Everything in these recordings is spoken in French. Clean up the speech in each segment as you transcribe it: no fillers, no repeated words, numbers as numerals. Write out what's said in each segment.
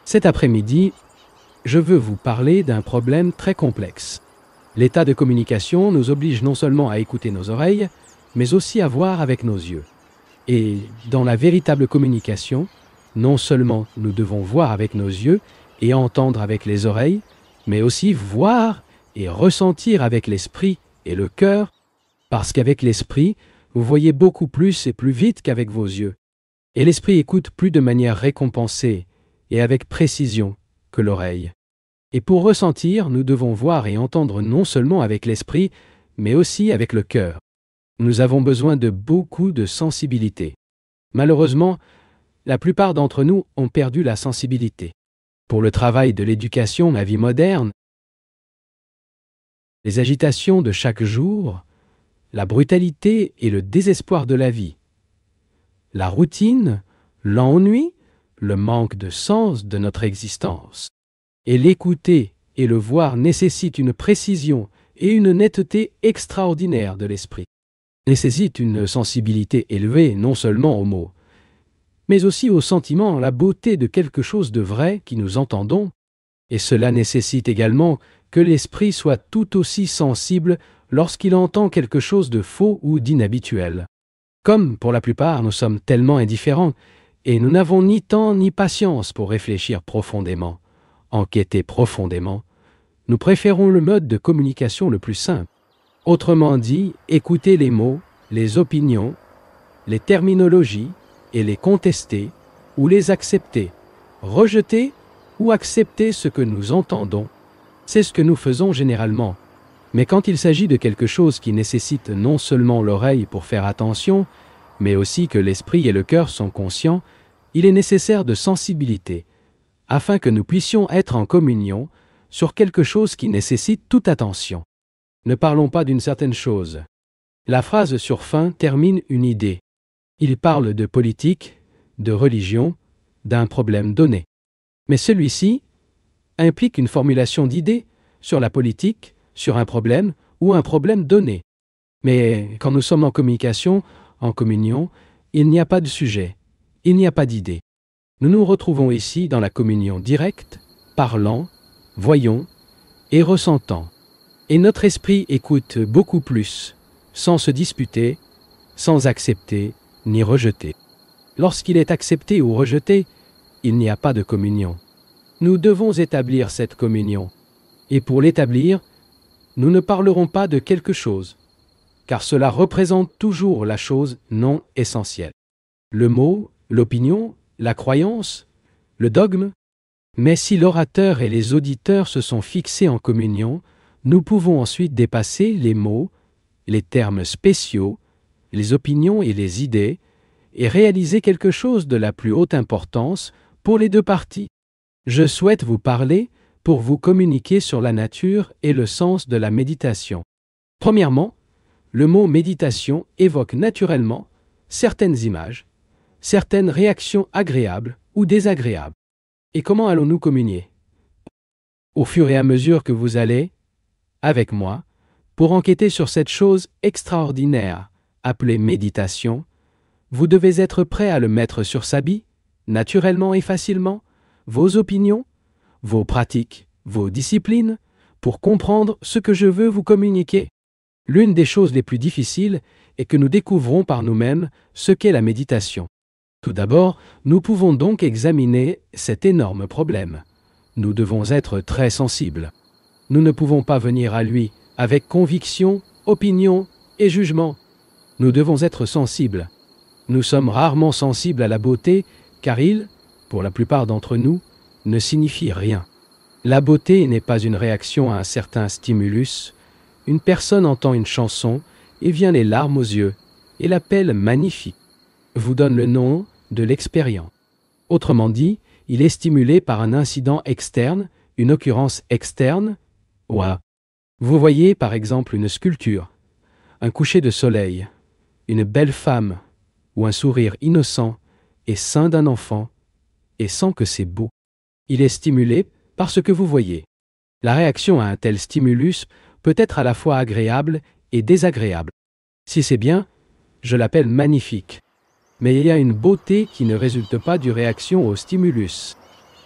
Cet après-midi, je veux vous parler d'un problème très complexe. L'état de communication nous oblige non seulement à écouter nos oreilles, mais aussi à voir avec nos yeux. Et dans la véritable communication, non seulement nous devons voir avec nos yeux et entendre avec les oreilles, mais aussi voir et ressentir avec l'esprit et le cœur, parce qu'avec l'esprit, vous voyez beaucoup plus et plus vite qu'avec vos yeux. Et l'esprit écoute plus de manière récompensée et avec précision que l'oreille. Et pour ressentir, nous devons voir et entendre non seulement avec l'esprit, mais aussi avec le cœur. Nous avons besoin de beaucoup de sensibilité. Malheureusement, la plupart d'entre nous ont perdu la sensibilité. Pour le travail de l'éducation, la vie moderne, les agitations de chaque jour, la brutalité et le désespoir de la vie, la routine, l'ennui, le manque de sens de notre existence. Et l'écouter et le voir nécessite une précision et une netteté extraordinaires de l'esprit. Nécessite une sensibilité élevée non seulement aux mots, mais aussi aux sentiments, la beauté de quelque chose de vrai qui nous entendons. Et cela nécessite également que l'esprit soit tout aussi sensible lorsqu'il entend quelque chose de faux ou d'inhabituel. Comme, pour la plupart, nous sommes tellement indifférents, et nous n'avons ni temps ni patience pour réfléchir profondément, enquêter profondément, nous préférons le mode de communication le plus simple. Autrement dit, écouter les mots, les opinions, les terminologies, et les contester ou les accepter, rejeter ou accepter ce que nous entendons. C'est ce que nous faisons généralement. Mais quand il s'agit de quelque chose qui nécessite non seulement l'oreille pour faire attention, mais aussi que l'esprit et le cœur sont conscients, il est nécessaire de sensibilité, afin que nous puissions être en communion sur quelque chose qui nécessite toute attention. Ne parlons pas d'une certaine chose. La phrase sur fin termine une idée. Il parle de politique, de religion, d'un problème donné. Mais celui-ci implique une formulation d'idées sur la politique, sur un problème ou un problème donné. Mais quand nous sommes en communication, en communion, il n'y a pas de sujet, il n'y a pas d'idée. Nous nous retrouvons ici dans la communion directe, parlant, voyons et ressentant. Et notre esprit écoute beaucoup plus, sans se disputer, sans accepter, ni rejeté. Lorsqu'il est accepté ou rejeté, il n'y a pas de communion. Nous devons établir cette communion. Et pour l'établir, nous ne parlerons pas de quelque chose, car cela représente toujours la chose non essentielle. Le mot, l'opinion, la croyance, le dogme. Mais si l'orateur et les auditeurs se sont fixés en communion, nous pouvons ensuite dépasser les mots, les termes spéciaux, les opinions et les idées, et réaliser quelque chose de la plus haute importance pour les deux parties. Je souhaite vous parler pour vous communiquer sur la nature et le sens de la méditation. Premièrement, le mot méditation évoque naturellement certaines images, certaines réactions agréables ou désagréables. Et comment allons-nous communier? Au fur et à mesure que vous allez, avec moi, pour enquêter sur cette chose extraordinaire, appelée méditation, vous devez être prêt à le mettre sur s'habit, naturellement et facilement, vos opinions, vos pratiques, vos disciplines, pour comprendre ce que je veux vous communiquer. L'une des choses les plus difficiles est que nous découvrons par nous-mêmes ce qu'est la méditation. Tout d'abord, nous pouvons donc examiner cet énorme problème. Nous devons être très sensibles. Nous ne pouvons pas venir à lui avec conviction, opinion et jugement. Nous devons être sensibles. Nous sommes rarement sensibles à la beauté, car il, pour la plupart d'entre nous, ne signifie rien. La beauté n'est pas une réaction à un certain stimulus. Une personne entend une chanson et vient les larmes aux yeux et l'appelle magnifique. Vous donne le nom de l'expérience. Autrement dit, il est stimulé par un incident externe, une occurrence externe. Ouah. Vous voyez par exemple une sculpture, un coucher de soleil, une belle femme ou un sourire innocent et sain d'un enfant, et sent que c'est beau. Il est stimulé par ce que vous voyez. La réaction à un tel stimulus peut être à la fois agréable et désagréable. Si c'est bien, je l'appelle magnifique. Mais il y a une beauté qui ne résulte pas d'une réaction au stimulus.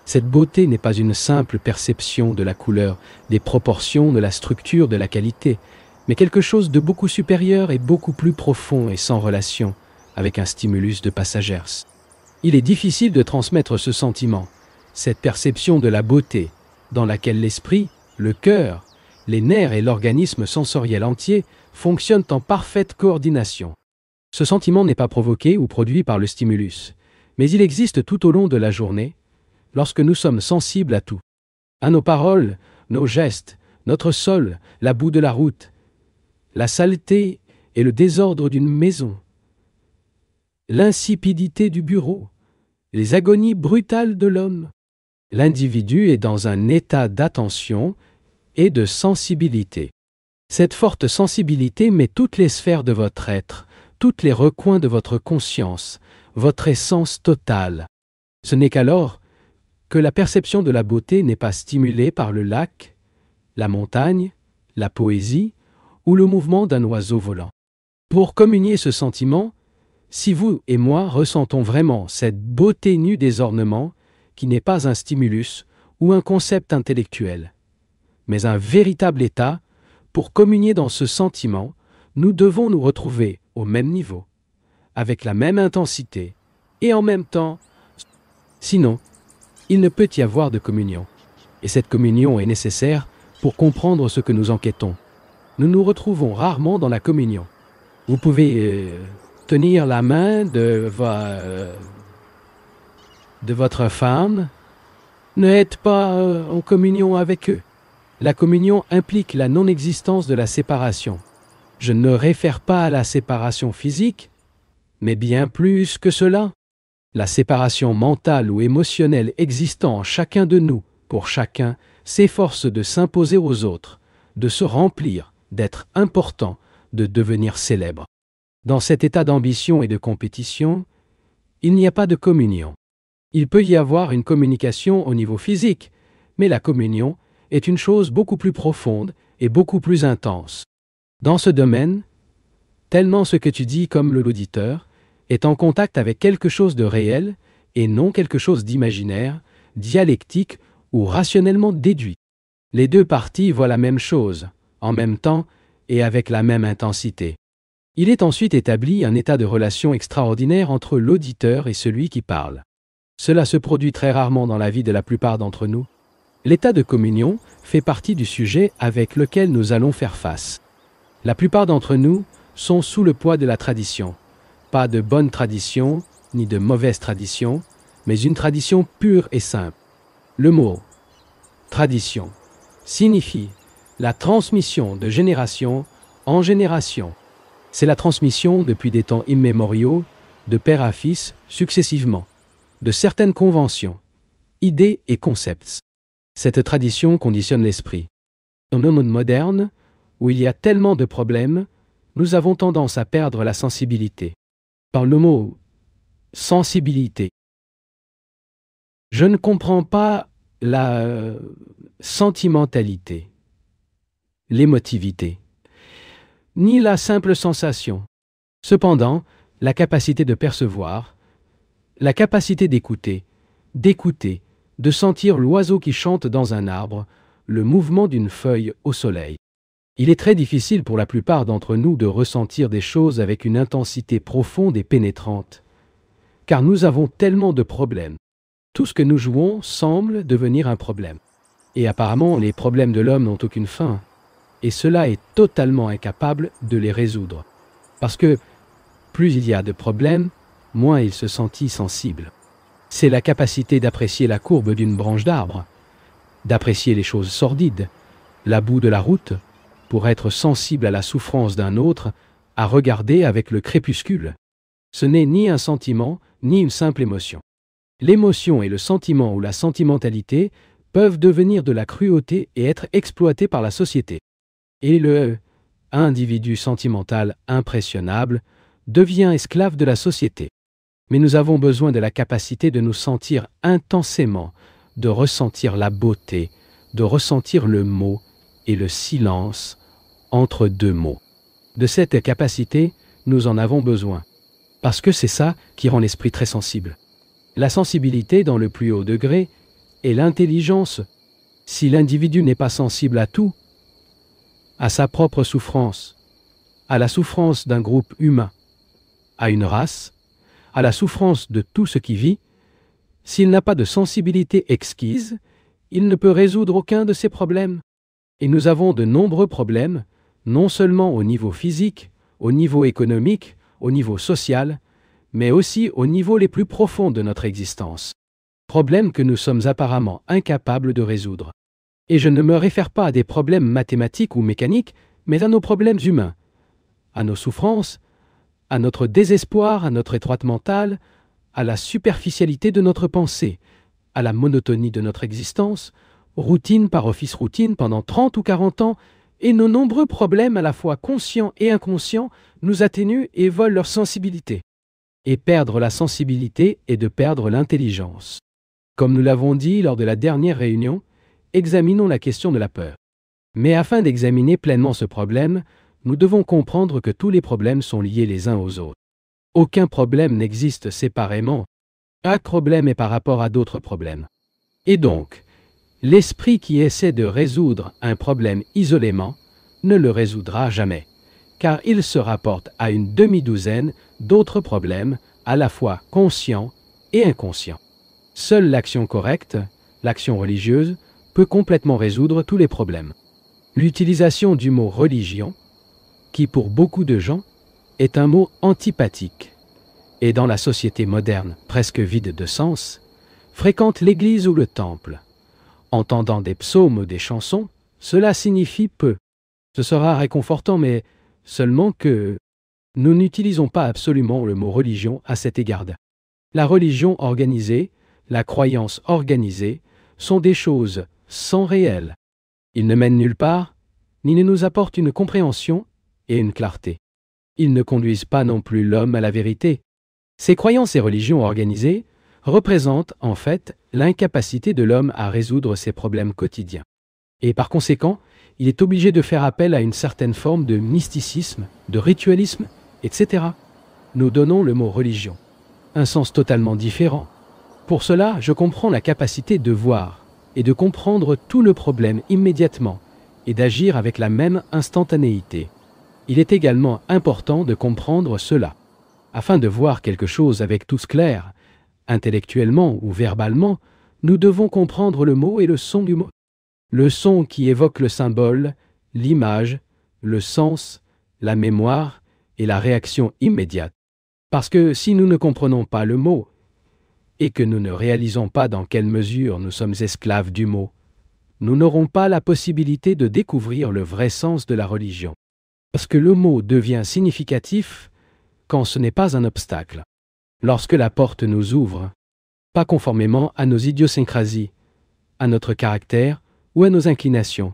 Cette beauté n'est pas une simple perception de la couleur, des proportions, de la structure, de la qualité, mais quelque chose de beaucoup supérieur et beaucoup plus profond et sans relation avec un stimulus de passagers. Il est difficile de transmettre ce sentiment, cette perception de la beauté, dans laquelle l'esprit, le cœur, les nerfs et l'organisme sensoriel entier fonctionnent en parfaite coordination. Ce sentiment n'est pas provoqué ou produit par le stimulus, mais il existe tout au long de la journée, lorsque nous sommes sensibles à tout. À nos paroles, nos gestes, notre sol, la boue de la route, la saleté et le désordre d'une maison, l'insipidité du bureau, les agonies brutales de l'homme. L'individu est dans un état d'attention et de sensibilité. Cette forte sensibilité met toutes les sphères de votre être, tous les recoins de votre conscience, votre essence totale. Ce n'est qu'alors que la perception de la beauté n'est pas stimulée par le lac, la montagne, la poésie ou le mouvement d'un oiseau volant. Pour communier ce sentiment, si vous et moi ressentons vraiment cette beauté nue des ornements, qui n'est pas un stimulus ou un concept intellectuel, mais un véritable état, pour communier dans ce sentiment, nous devons nous retrouver au même niveau, avec la même intensité et en même temps. Sinon, il ne peut y avoir de communion. Et cette communion est nécessaire pour comprendre ce que nous enquêtons. Nous nous retrouvons rarement dans la communion. Vous pouvez tenir la main de votre femme, n'êtes pas en communion avec eux. La communion implique la non-existence de la séparation. Je ne réfère pas à la séparation physique, mais bien plus que cela. La séparation mentale ou émotionnelle existant en chacun de nous, pour chacun, s'efforce de s'imposer aux autres, de se remplir, d'être important, de devenir célèbre. Dans cet état d'ambition et de compétition, il n'y a pas de communion. Il peut y avoir une communication au niveau physique, mais la communion est une chose beaucoup plus profonde et beaucoup plus intense. Dans ce domaine, tellement ce que tu dis comme l'auditeur est en contact avec quelque chose de réel et non quelque chose d'imaginaire, dialectique ou rationnellement déduit. Les deux parties voient la même chose, en même temps et avec la même intensité. Il est ensuite établi un état de relation extraordinaire entre l'auditeur et celui qui parle. Cela se produit très rarement dans la vie de la plupart d'entre nous. L'état de communion fait partie du sujet avec lequel nous allons faire face. La plupart d'entre nous sont sous le poids de la tradition. Pas de bonne tradition, ni de mauvaise tradition, mais une tradition pure et simple. Le mot « tradition » signifie la transmission de génération en génération. C'est la transmission depuis des temps immémoriaux, de père à fils, successivement, de certaines conventions, idées et concepts. Cette tradition conditionne l'esprit. Dans un monde moderne, où il y a tellement de problèmes, nous avons tendance à perdre la sensibilité. Par le mot « sensibilité », je ne comprends pas la sentimentalité, l'émotivité, ni la simple sensation. Cependant, la capacité de percevoir, la capacité d'écouter, de sentir l'oiseau qui chante dans un arbre, le mouvement d'une feuille au soleil. Il est très difficile pour la plupart d'entre nous de ressentir des choses avec une intensité profonde et pénétrante, car nous avons tellement de problèmes. Tout ce que nous jouons semble devenir un problème. Et apparemment, les problèmes de l'homme n'ont aucune fin, et cela est totalement incapable de les résoudre. Parce que plus il y a de problèmes, moins il se sentit sensible. C'est la capacité d'apprécier la courbe d'une branche d'arbre, d'apprécier les choses sordides, la boue de la route, pour être sensible à la souffrance d'un autre, à regarder avec le crépuscule. Ce n'est ni un sentiment, ni une simple émotion. L'émotion et le sentiment ou la sentimentalité peuvent devenir de la cruauté et être exploités par la société. Et le individu sentimental impressionnable devient esclave de la société. Mais nous avons besoin de la capacité de nous sentir intensément, de ressentir la beauté, de ressentir le mot et le silence entre deux mots. De cette capacité, nous en avons besoin, parce que c'est ça qui rend l'esprit très sensible. La sensibilité dans le plus haut degré et l'intelligence. Si l'individu n'est pas sensible à tout, à sa propre souffrance, à la souffrance d'un groupe humain, à une race, à la souffrance de tout ce qui vit, s'il n'a pas de sensibilité exquise, il ne peut résoudre aucun de ces problèmes. Et nous avons de nombreux problèmes, non seulement au niveau physique, au niveau économique, au niveau social, mais aussi au niveau les plus profonds de notre existence. Problèmes que nous sommes apparemment incapables de résoudre. Et je ne me réfère pas à des problèmes mathématiques ou mécaniques, mais à nos problèmes humains, à nos souffrances, à notre désespoir, à notre étroite mentale, à la superficialité de notre pensée, à la monotonie de notre existence, routine par office routine pendant 30 ou 40 ans, et nos nombreux problèmes à la fois conscients et inconscients nous atténuent et volent leur sensibilité. Et perdre la sensibilité est de perdre l'intelligence. Comme nous l'avons dit lors de la dernière réunion, examinons la question de la peur. Mais afin d'examiner pleinement ce problème, nous devons comprendre que tous les problèmes sont liés les uns aux autres. Aucun problème n'existe séparément. Chaque problème est par rapport à d'autres problèmes. Et donc, l'esprit qui essaie de résoudre un problème isolément ne le résoudra jamais, car il se rapporte à une demi-douzaine d'autres problèmes, à la fois conscients et inconscients. Seule l'action correcte, l'action religieuse, peut complètement résoudre tous les problèmes. L'utilisation du mot religion, qui pour beaucoup de gens est un mot antipathique, et dans la société moderne presque vide de sens, fréquente l'église ou le temple. Entendant des psaumes ou des chansons, cela signifie peu. Ce sera réconfortant, mais seulement que nous n'utilisons pas absolument le mot religion à cet égard. La religion organisée, la croyance organisée, sont des choses sans réel. Ils ne mènent nulle part, ni ne nous apportent une compréhension et une clarté. Ils ne conduisent pas non plus l'homme à la vérité. Ces croyances et religions organisées représentent en fait l'incapacité de l'homme à résoudre ses problèmes quotidiens. Et par conséquent, il est obligé de faire appel à une certaine forme de mysticisme, de ritualisme, etc. Nous donnons le mot religion un sens totalement différent. Pour cela, je comprends la capacité de voir et de comprendre tout le problème immédiatement et d'agir avec la même instantanéité. Il est également important de comprendre cela. Afin de voir quelque chose avec tous clair, intellectuellement ou verbalement, nous devons comprendre le mot et le son du mot. Le son qui évoque le symbole, l'image, le sens, la mémoire et la réaction immédiate. Parce que si nous ne comprenons pas le mot, et que nous ne réalisons pas dans quelle mesure nous sommes esclaves du mot, nous n'aurons pas la possibilité de découvrir le vrai sens de la religion. Parce que le mot devient significatif quand ce n'est pas un obstacle. Lorsque la porte nous ouvre, pas conformément à nos idiosyncrasies, à notre caractère ou à nos inclinations,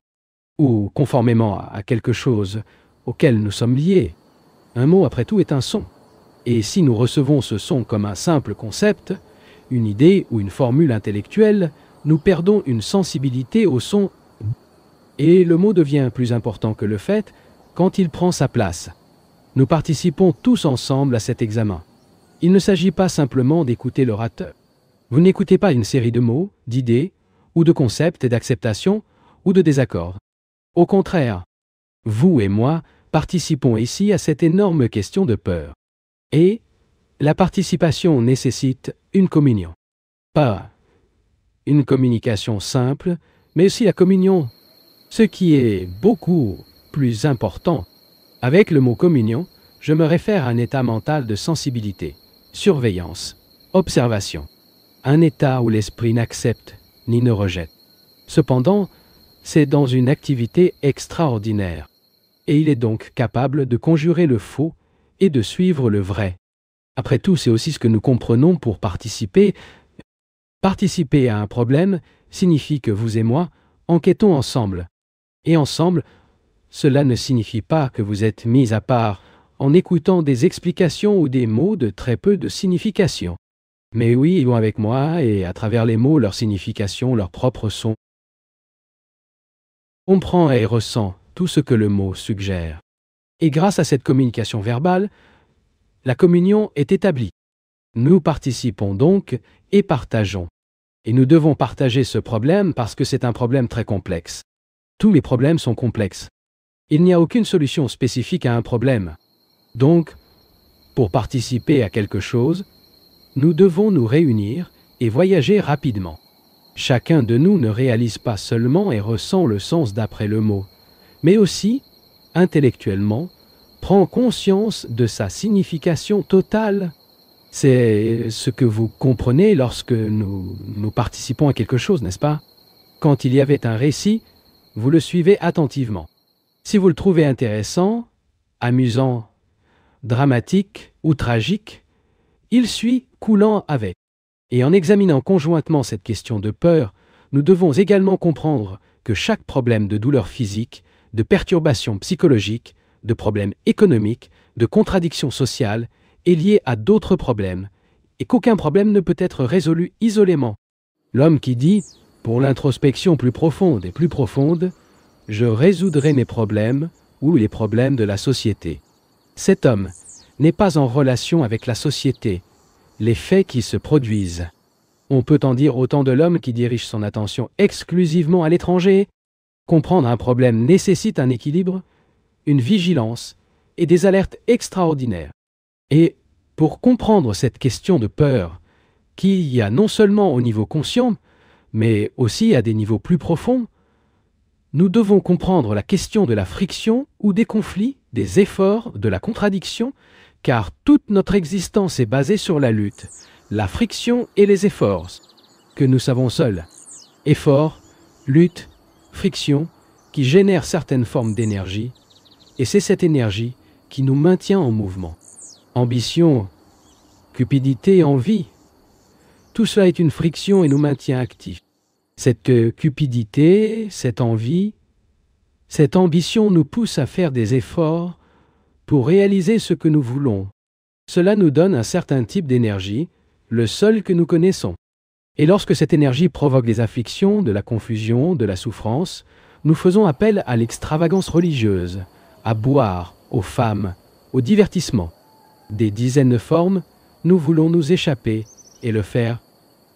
ou conformément à quelque chose auquel nous sommes liés. Un mot, après tout, est un son. Et si nous recevons ce son comme un simple concept, une idée ou une formule intellectuelle, nous perdons une sensibilité au son et le mot devient plus important que le fait quand il prend sa place. Nous participons tous ensemble à cet examen. Il ne s'agit pas simplement d'écouter l'orateur. Vous n'écoutez pas une série de mots, d'idées, ou de concepts et d'acceptations, ou de désaccords. Au contraire, vous et moi participons ici à cette énorme question de peur. Et la participation nécessite une communion. Pas une communication simple, mais aussi la communion, ce qui est beaucoup plus important. Avec le mot communion, je me réfère à un état mental de sensibilité, surveillance, observation. Un état où l'esprit n'accepte ni ne rejette. Cependant, c'est dans une activité extraordinaire. Et il est donc capable de conjurer le faux et de suivre le vrai. Après tout, c'est aussi ce que nous comprenons pour participer. Participer à un problème signifie que vous et moi enquêtons ensemble. Et ensemble, cela ne signifie pas que vous êtes mis à part en écoutant des explications ou des mots de très peu de signification. Mais oui, ils vont avec moi et à travers les mots, leur signification, leur propre son. On comprend et ressent tout ce que le mot suggère. Et grâce à cette communication verbale, la communion est établie. Nous participons donc et partageons. Et nous devons partager ce problème parce que c'est un problème très complexe. Tous les problèmes sont complexes. Il n'y a aucune solution spécifique à un problème. Donc, pour participer à quelque chose, nous devons nous réunir et voyager rapidement. Chacun de nous ne réalise pas seulement et ressent le sens d'après le mot, mais aussi, intellectuellement, prend conscience de sa signification totale. C'est ce que vous comprenez lorsque nous participons à quelque chose, n'est-ce pas? Quand il y avait un récit, vous le suivez attentivement. Si vous le trouvez intéressant, amusant, dramatique ou tragique, il suit coulant avec. Et en examinant conjointement cette question de peur, nous devons également comprendre que chaque problème de douleur physique, de perturbation psychologique, de problème économique, de contradiction sociale est lié à d'autres problèmes, et qu'aucun problème ne peut être résolu isolément. L'homme qui dit, pour l'introspection plus profonde et plus profonde, « Je résoudrai mes problèmes ou les problèmes de la société ». Cet homme n'est pas en relation avec la société, les faits qui se produisent. On peut en dire autant de l'homme qui dirige son attention exclusivement à l'étranger. Comprendre un problème nécessite un équilibre, une vigilance et des alertes extraordinaires. Et pour comprendre cette question de peur, qui y a non seulement au niveau conscient, mais aussi à des niveaux plus profonds, nous devons comprendre la question de la friction ou des conflits, des efforts, de la contradiction, car toute notre existence est basée sur la lutte, la friction et les efforts, que nous savons seuls. Effort, lutte, friction, qui génèrent certaines formes d'énergie, et c'est cette énergie qui nous maintient en mouvement. Ambition, cupidité, envie, tout cela est une friction et nous maintient actifs. Cette cupidité, cette envie, cette ambition nous pousse à faire des efforts pour réaliser ce que nous voulons. Cela nous donne un certain type d'énergie, le seul que nous connaissons. Et lorsque cette énergie provoque des afflictions, de la confusion, de la souffrance, nous faisons appel à l'extravagance religieuse, à boire, aux femmes, au divertissement. Des dizaines de formes, nous voulons nous échapper et le faire,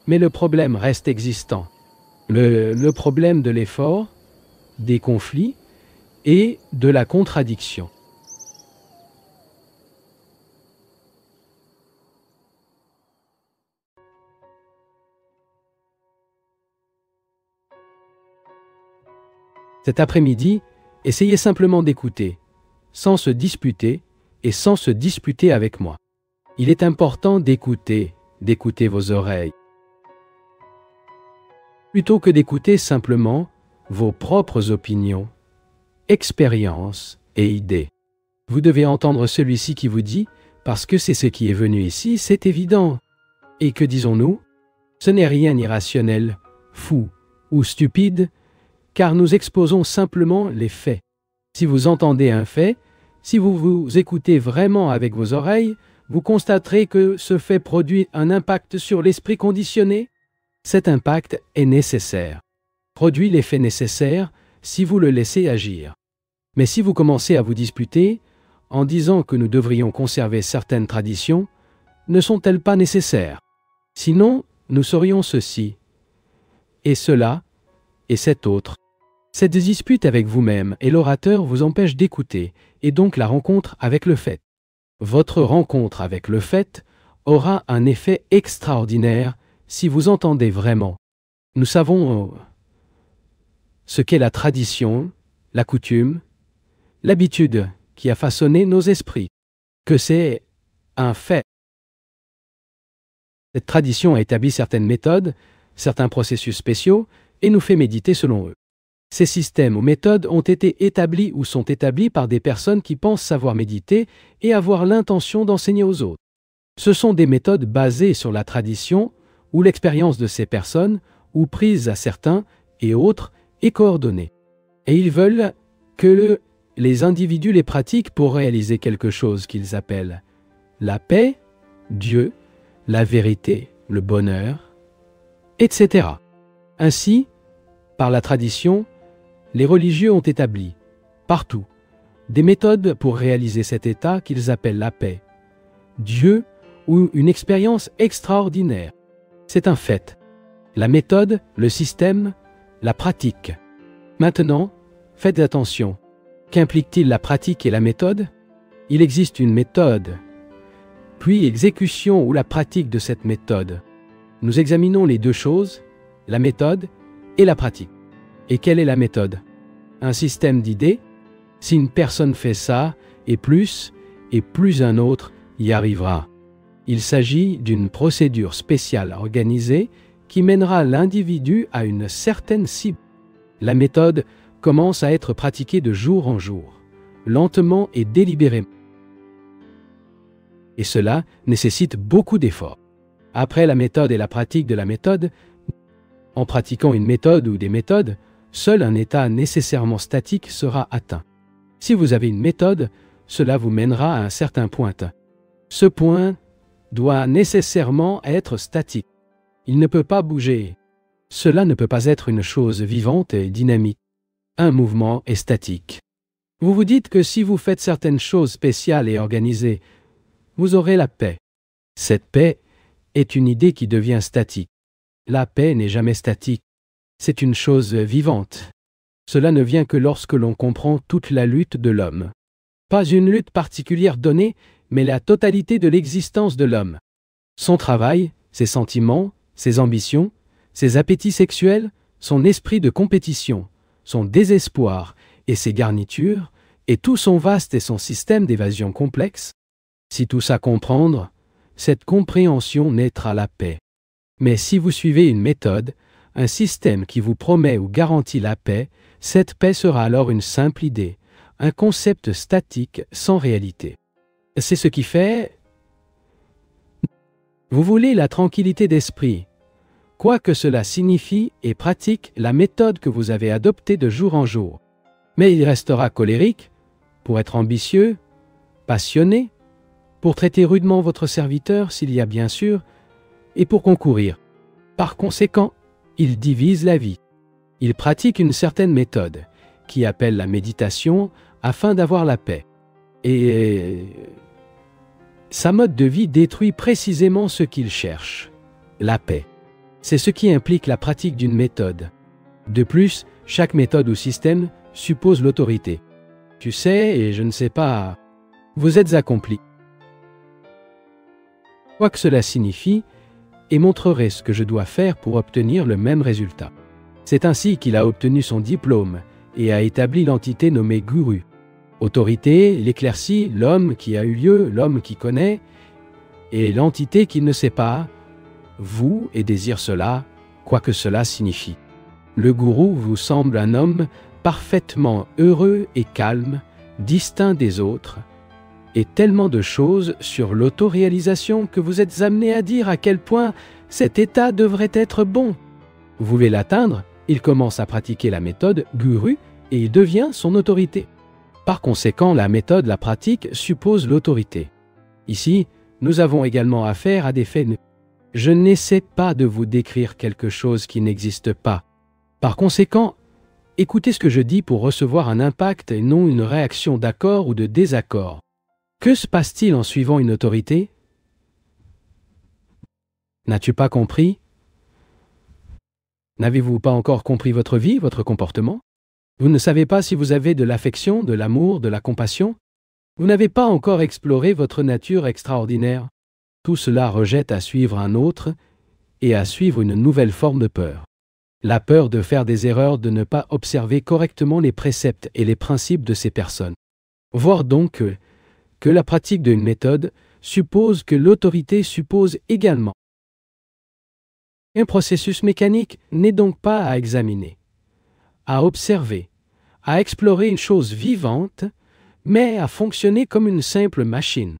mais le problème reste existant. Le problème de l'effort, des conflits et de la contradiction. Cet après-midi, essayez simplement d'écouter, sans se disputer et sans se disputer avec moi. Il est important d'écouter vos oreilles, plutôt que d'écouter simplement vos propres opinions, expériences et idées. Vous devez entendre celui-ci qui vous dit « parce que c'est ce qui est venu ici, c'est évident ». Et que disons-nous? Ce n'est rien d'irrationnel, fou ou stupide, car nous exposons simplement les faits. Si vous entendez un fait, si vous vous écoutez vraiment avec vos oreilles, vous constaterez que ce fait produit un impact sur l'esprit conditionné. Cet impact est nécessaire, produit l'effet nécessaire si vous le laissez agir. Mais si vous commencez à vous disputer, en disant que nous devrions conserver certaines traditions, ne sont-elles pas nécessaires? Sinon, nous serions ceci, et cela, et cet autre. Cette dispute avec vous-même et l'orateur vous empêche d'écouter, et donc la rencontre avec le fait. Votre rencontre avec le fait aura un effet extraordinaire si vous entendez vraiment. Nous savons ce qu'est la tradition, la coutume, l'habitude qui a façonné nos esprits, que c'est un fait. Cette tradition a établi certaines méthodes, certains processus spéciaux, et nous fait méditer selon eux. Ces systèmes ou méthodes ont été établis ou sont établis par des personnes qui pensent savoir méditer et avoir l'intention d'enseigner aux autres. Ce sont des méthodes basées sur la tradition ou l'expérience de ces personnes, ou prises à certains et autres et coordonnées. Et ils veulent que les individus les pratiquent pour réaliser quelque chose qu'ils appellent la paix, Dieu, la vérité, le bonheur, etc. Ainsi, par la tradition, les religieux ont établi, partout, des méthodes pour réaliser cet état qu'ils appellent la paix, Dieu ou une expérience extraordinaire. C'est un fait. La méthode, le système, la pratique. Maintenant, faites attention. Qu'implique-t-il la pratique et la méthode? Il existe une méthode, puis exécution ou la pratique de cette méthode. Nous examinons les deux choses, la méthode et la pratique. Et quelle est la méthode? Un système d'idées. Si une personne fait ça, et plus un autre y arrivera. Il s'agit d'une procédure spéciale organisée qui mènera l'individu à une certaine cible. La méthode commence à être pratiquée de jour en jour, lentement et délibérément. Et cela nécessite beaucoup d'efforts. Après la méthode et la pratique de la méthode, en pratiquant une méthode ou des méthodes, seul un état nécessairement statique sera atteint. Si vous avez une méthode, cela vous mènera à un certain point. Ce point doit nécessairement être statique. Il ne peut pas bouger. Cela ne peut pas être une chose vivante et dynamique. Un mouvement est statique. Vous vous dites que si vous faites certaines choses spéciales et organisées, vous aurez la paix. Cette paix est une idée qui devient statique. La paix n'est jamais statique. C'est une chose vivante. Cela ne vient que lorsque l'on comprend toute la lutte de l'homme. Pas une lutte particulière donnée, mais la totalité de l'existence de l'homme. Son travail, ses sentiments, ses ambitions, ses appétits sexuels, son esprit de compétition, son désespoir et ses garnitures, et tout son vaste et son système d'évasion complexe. Si tout ça comprendre, cette compréhension naîtra la paix. Mais si vous suivez une méthode, un système qui vous promet ou garantit la paix, cette paix sera alors une simple idée, un concept statique sans réalité. C'est ce qui fait... Vous voulez la tranquillité d'esprit. Quoi que cela signifie et pratique la méthode que vous avez adoptée de jour en jour. Mais il restera colérique, pour être ambitieux, passionné, pour traiter rudement votre serviteur s'il y a bien sûr, et pour concourir. Par conséquent, il divise la vie. Il pratique une certaine méthode, qui appelle la méditation, afin d'avoir la paix. Et sa mode de vie détruit précisément ce qu'il cherche, la paix. C'est ce qui implique la pratique d'une méthode. De plus, chaque méthode ou système suppose l'autorité. Tu sais et je ne sais pas, vous êtes accompli. Quoi que cela signifie, et montrerai ce que je dois faire pour obtenir le même résultat. C'est ainsi qu'il a obtenu son diplôme et a établi l'entité nommée Guru. Autorité, l'éclaircie, l'homme qui a eu lieu, l'homme qui connaît, et l'entité qui ne sait pas, vous et désire cela, quoi que cela signifie. Le gourou vous semble un homme parfaitement heureux et calme, distinct des autres, et tellement de choses sur l'autoréalisation que vous êtes amené à dire à quel point cet état devrait être bon. Vous voulez l'atteindre, il commence à pratiquer la méthode Guru et il devient son autorité. Par conséquent, la méthode, la pratique, suppose l'autorité. Ici, nous avons également affaire à des faits. Je n'essaie pas de vous décrire quelque chose qui n'existe pas. Par conséquent, écoutez ce que je dis pour recevoir un impact et non une réaction d'accord ou de désaccord. Que se passe-t-il en suivant une autorité? N'as-tu pas compris? N'avez-vous pas encore compris votre vie, votre comportement? Vous ne savez pas si vous avez de l'affection, de l'amour, de la compassion? Vous n'avez pas encore exploré votre nature extraordinaire? Tout cela rejette à suivre un autre et à suivre une nouvelle forme de peur. La peur de faire des erreurs, de ne pas observer correctement les préceptes et les principes de ces personnes. Voir donc que la pratique d'une méthode suppose que l'autorité suppose également. Un processus mécanique n'est donc pas à examiner, à observer, à explorer une chose vivante, mais à fonctionner comme une simple machine.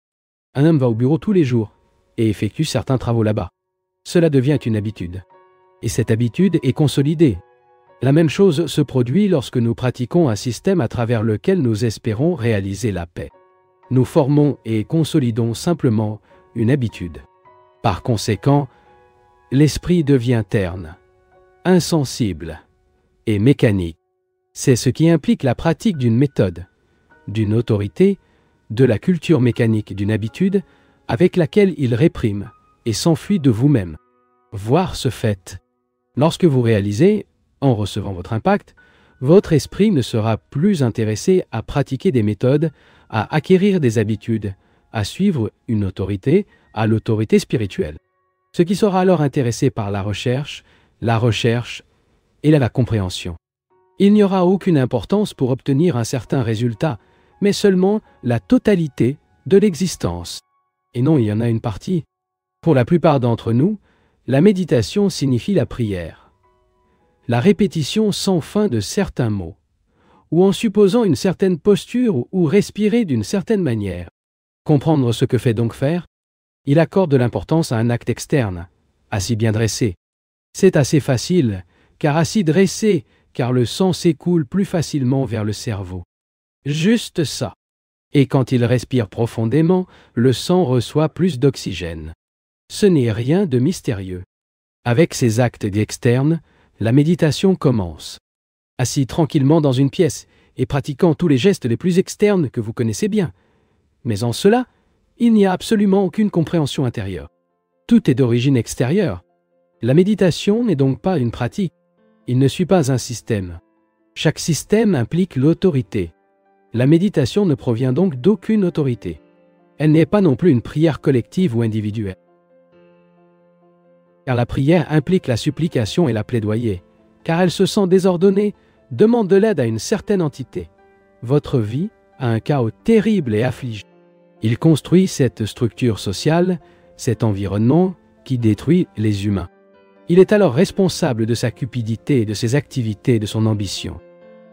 Un homme va au bureau tous les jours et effectue certains travaux là-bas. Cela devient une habitude. Et cette habitude est consolidée. La même chose se produit lorsque nous pratiquons un système à travers lequel nous espérons réaliser la paix. Nous formons et consolidons simplement une habitude. Par conséquent, l'esprit devient terne, insensible et mécanique. C'est ce qui implique la pratique d'une méthode, d'une autorité, de la culture mécanique d'une habitude avec laquelle il réprime et s'enfuit de vous-même. Voir ce fait. Lorsque vous réalisez, en recevant votre impact, votre esprit ne sera plus intéressé à pratiquer des méthodes, à acquérir des habitudes, à suivre une autorité, à l'autorité spirituelle. Ce qui sera alors intéressé par la recherche et la compréhension. Il n'y aura aucune importance pour obtenir un certain résultat, mais seulement la totalité de l'existence. Et non, il y en a une partie. Pour la plupart d'entre nous, la méditation signifie la prière. La répétition sans fin de certains mots, ou en supposant une certaine posture ou respirer d'une certaine manière. Comprendre ce que fait donc faire? Il accorde de l'importance à un acte externe, assis bien dressé. C'est assez facile, car assis dressé, car le sang s'écoule plus facilement vers le cerveau. Juste ça. Et quand il respire profondément, le sang reçoit plus d'oxygène. Ce n'est rien de mystérieux. Avec ces actes externes, la méditation commence. Assis tranquillement dans une pièce et pratiquant tous les gestes les plus externes que vous connaissez bien. Mais en cela, il n'y a absolument aucune compréhension intérieure. Tout est d'origine extérieure. La méditation n'est donc pas une pratique. Il ne suit pas un système. Chaque système implique l'autorité. La méditation ne provient donc d'aucune autorité. Elle n'est pas non plus une prière collective ou individuelle. Car la prière implique la supplication et la plaidoyer. Car elle se sent désordonnée, demande de l'aide à une certaine entité. Votre vie a un chaos terrible et affligé. Il construit cette structure sociale, cet environnement qui détruit les humains. Il est alors responsable de sa cupidité, de ses activités, de son ambition.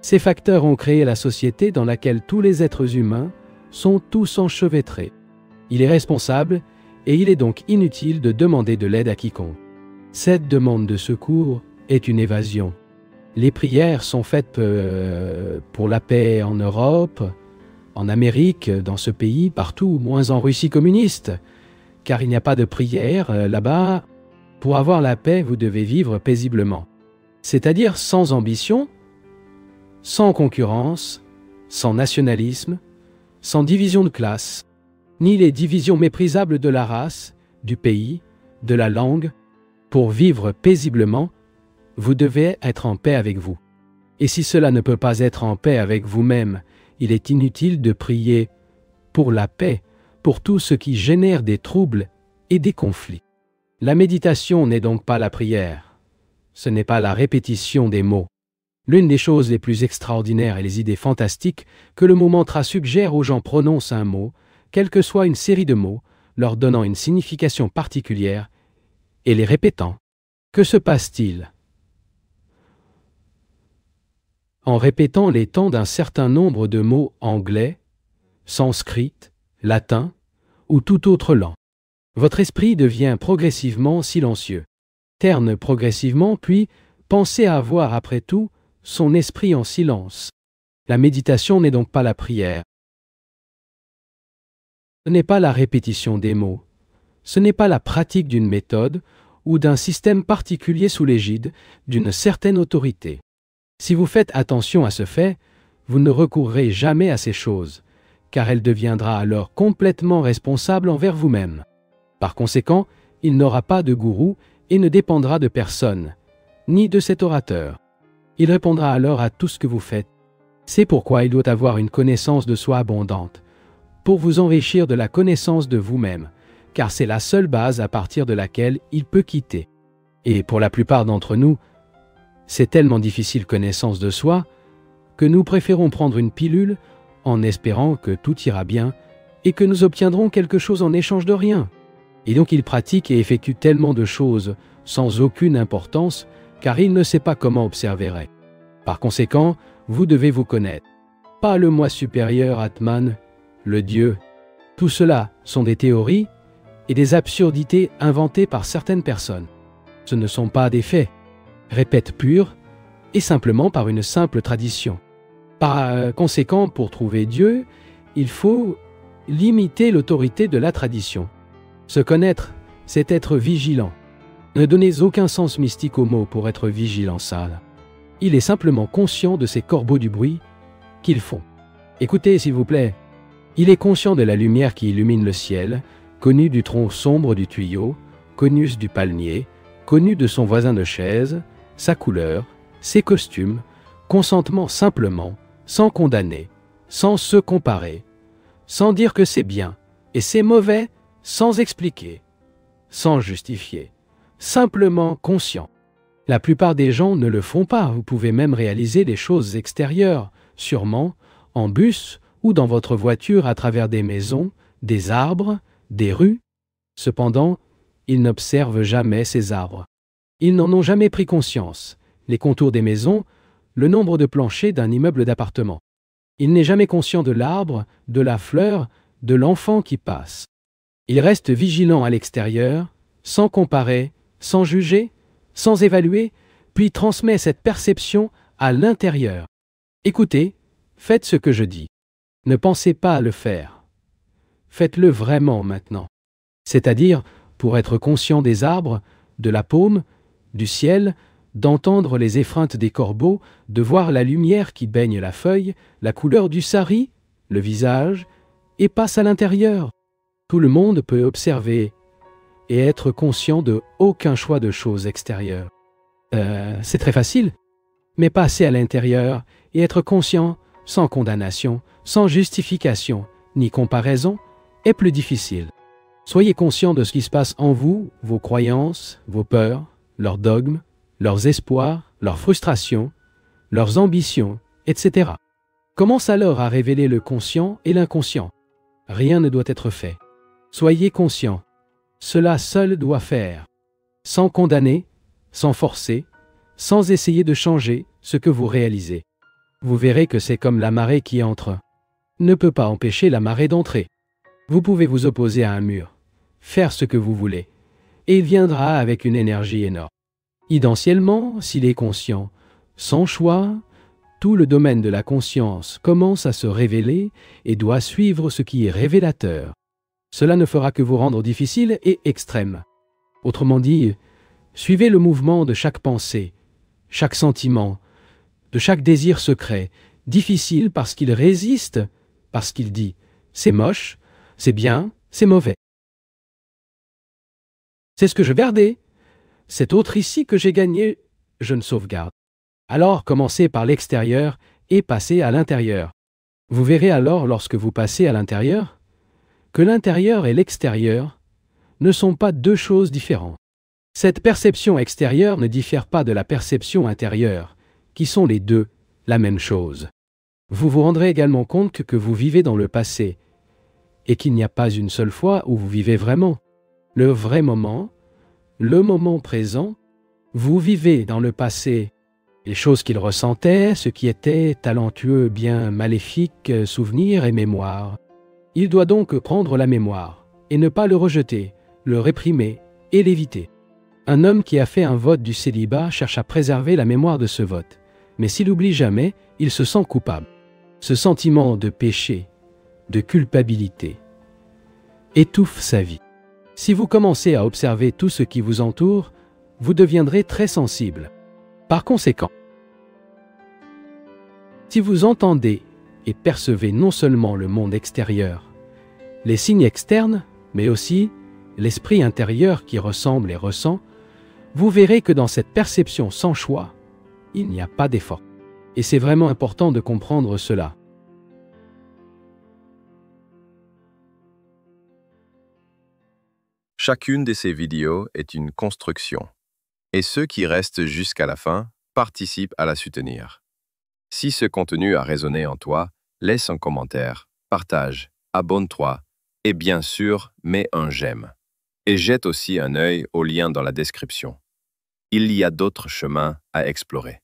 Ces facteurs ont créé la société dans laquelle tous les êtres humains sont tous enchevêtrés. Il est responsable et il est donc inutile de demander de l'aide à quiconque. Cette demande de secours est une évasion. Les prières sont faites pour la paix en Europe, en Amérique, dans ce pays, partout, moins en Russie communiste, car il n'y a pas de prière là-bas. Pour avoir la paix, vous devez vivre paisiblement, c'est-à-dire sans ambition, sans concurrence, sans nationalisme, sans division de classe, ni les divisions méprisables de la race, du pays, de la langue. Pour vivre paisiblement, vous devez être en paix avec vous. Et si cela ne peut pas être en paix avec vous-même, il est inutile de prier pour la paix, pour tout ce qui génère des troubles et des conflits. La méditation n'est donc pas la prière. Ce n'est pas la répétition des mots. L'une des choses les plus extraordinaires et les idées fantastiques que le mot mantra suggère aux gens prononcent un mot, quelle que soit une série de mots, leur donnant une signification particulière, et les répétant. Que se passe-t-il? En répétant les temps d'un certain nombre de mots anglais, sanskrit, latin ou tout autre langue, votre esprit devient progressivement silencieux. Terne progressivement, puis pensez à avoir après tout son esprit en silence. La méditation n'est donc pas la prière. Ce n'est pas la répétition des mots. Ce n'est pas la pratique d'une méthode ou d'un système particulier sous l'égide d'une certaine autorité. Si vous faites attention à ce fait, vous ne recourrez jamais à ces choses, car elle deviendra alors complètement responsable envers vous-même. Par conséquent, il n'aura pas de gourou et ne dépendra de personne, ni de cet orateur. Il répondra alors à tout ce que vous faites. C'est pourquoi il doit avoir une connaissance de soi abondante, pour vous enrichir de la connaissance de vous-même, car c'est la seule base à partir de laquelle il peut quitter. Et pour la plupart d'entre nous, c'est tellement difficile connaissance de soi que nous préférons prendre une pilule en espérant que tout ira bien et que nous obtiendrons quelque chose en échange de rien. Et donc il pratique et effectue tellement de choses sans aucune importance car il ne sait pas comment observer. Par conséquent, vous devez vous connaître. Pas le moi supérieur Atman, le Dieu. Tout cela sont des théories et des absurdités inventées par certaines personnes. Ce ne sont pas des faits. Répète pure et simplement par une simple tradition. Par conséquent, pour trouver Dieu, il faut limiter l'autorité de la tradition. Se connaître, c'est être vigilant. Ne donnez aucun sens mystique au mot pour être vigilant sale. Il est simplement conscient de ces corbeaux du bruit qu'ils font. Écoutez, s'il vous plaît. Il est conscient de la lumière qui illumine le ciel, connu du tronc sombre du tuyau, conus du palmier, connu de son voisin de chaise, sa couleur, ses costumes, consentement simplement, sans condamner, sans se comparer, sans dire que c'est bien et c'est mauvais, sans expliquer, sans justifier, simplement conscient. La plupart des gens ne le font pas. Vous pouvez même réaliser des choses extérieures, sûrement, en bus ou dans votre voiture à travers des maisons, des arbres, des rues. Cependant, ils n'observent jamais ces arbres. Ils n'en ont jamais pris conscience. Les contours des maisons, le nombre de planchers d'un immeuble d'appartement. Il n'est jamais conscient de l'arbre, de la fleur, de l'enfant qui passe. Il reste vigilant à l'extérieur, sans comparer, sans juger, sans évaluer, puis transmet cette perception à l'intérieur. Écoutez, faites ce que je dis. Ne pensez pas à le faire. Faites-le vraiment maintenant. C'est-à-dire, pour être conscient des arbres, de la paume, du ciel, d'entendre les effreintes des corbeaux, de voir la lumière qui baigne la feuille, la couleur du sari, le visage, et passe à l'intérieur. Tout le monde peut observer et être conscient de aucun choix de choses extérieures. C'est très facile, mais passer à l'intérieur et être conscient, sans condamnation, sans justification, ni comparaison, est plus difficile. Soyez conscient de ce qui se passe en vous, vos croyances, vos peurs, leurs dogmes, leurs espoirs, leurs frustrations, leurs ambitions, etc. Commence alors à révéler le conscient et l'inconscient. Rien ne doit être fait. Soyez conscient. Cela seul doit faire. Sans condamner, sans forcer, sans essayer de changer ce que vous réalisez. Vous verrez que c'est comme la marée qui entre. Ne peut pas empêcher la marée d'entrer. Vous pouvez vous opposer à un mur, faire ce que vous voulez, et il viendra avec une énergie énorme. Idéentiellement, s'il est conscient, sans choix, tout le domaine de la conscience commence à se révéler et doit suivre ce qui est révélateur. Cela ne fera que vous rendre difficile et extrême. Autrement dit, suivez le mouvement de chaque pensée, chaque sentiment, de chaque désir secret, difficile parce qu'il résiste, parce qu'il dit « c'est moche, c'est bien, c'est mauvais ». C'est ce que je gardais. Cet autre ici que j'ai gagné, je ne sauvegarde. Alors commencez par l'extérieur et passez à l'intérieur. Vous verrez alors, lorsque vous passez à l'intérieur, que l'intérieur et l'extérieur ne sont pas deux choses différentes. Cette perception extérieure ne diffère pas de la perception intérieure, qui sont les deux la même chose. Vous vous rendrez également compte que vous vivez dans le passé, et qu'il n'y a pas une seule fois où vous vivez vraiment. Le vrai moment, le moment présent, vous vivez dans le passé les choses qu'il ressentait, ce qui était talentueux, bien maléfique, souvenirs et mémoire. Il doit donc prendre la mémoire, et ne pas le rejeter, le réprimer et l'éviter. Un homme qui a fait un vote du célibat cherche à préserver la mémoire de ce vote, mais s'il oublie jamais, il se sent coupable. Ce sentiment de péché, de culpabilité, étouffe sa vie. Si vous commencez à observer tout ce qui vous entoure, vous deviendrez très sensible. Par conséquent, si vous entendez et percevez non seulement le monde extérieur, les signes externes, mais aussi l'esprit intérieur qui ressemble et ressent, vous verrez que dans cette perception sans choix, il n'y a pas d'effort. Et c'est vraiment important de comprendre cela. Chacune de ces vidéos est une construction, et ceux qui restent jusqu'à la fin participent à la soutenir. Si ce contenu a résonné en toi, laisse un commentaire, partage, abonne-toi et bien sûr, mets un j'aime. Et jette aussi un œil au lien dans la description. Il y a d'autres chemins à explorer.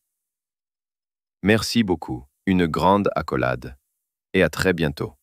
Merci beaucoup, une grande accolade, et à très bientôt.